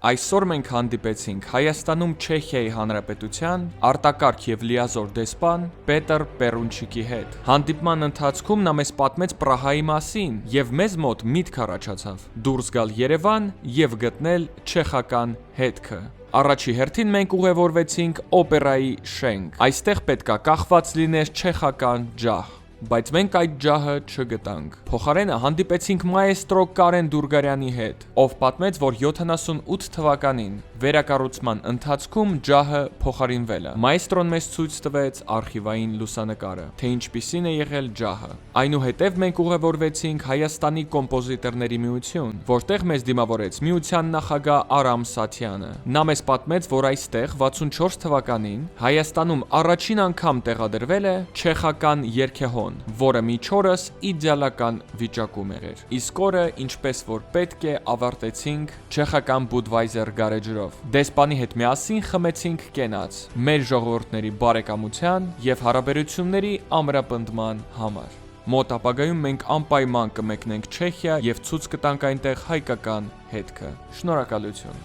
Այսօր մենք հանդիպեցինք Հայաստանում Չեխիայի Հանրապետության արտակարգ եւ լիազոր դեսպան Պետր Պերունչիկի հետ։ Հանդիպման ընթացքում նա մեզ պատմեց Պրահայի մասին եւ մեզ մոտ միտք առաջացավ դուրս գալ Երևան եւ գտնել չեխական հետքը։ Առաջի հերթին մենք ուղևորվեցինք օպերայի շենք։ Այստեղ պետքա կախված լիներ չեխական ջահ, բայց մենք այդ ջահը չգտանք։ Փոխարենը հանդիպեցինք մաեստրո Կարեն Դուրգարյանի հետ, ով պատմեց, որ 78 թվականին վերակառուցման ընթացքում ջահը փոխարինվել է։ Մաեստրոն մեզ ցույց տվեց արխիվային լուսանկարը, թե ինչպիսին է եղել ջահը։ Այնուհետև մենք ուղևորվեցինք Հայաստանի կոմպոզիտորների միություն, որտեղ մեզ դիմավորեց միության նախագահ Արամ Սաթյանը։ Նա մեզ պատմեց, որ այստեղ 64 թվականին Հայաստանում առաջին անգամ տեղադրվել է չեխական երգեհոն, որը մինչ օրս իդեալական վիճակում էր։ Իսկ օրը, ինչպես որ պետք է, ավարտեցինք չեխական Budweiser գարեջրով։ Դեսպանի հետ միասին խմեցինք կենաց մեր ժողովուրդների բարեկամության եւ հարաբերությունների ամրապնդման համար։ Մոտ ապագայում մենք անպայման կմեկնենք Չեխիա եւ ցույց կտանք այնտեղ հայկական հետքը։ Շնորհակալություն։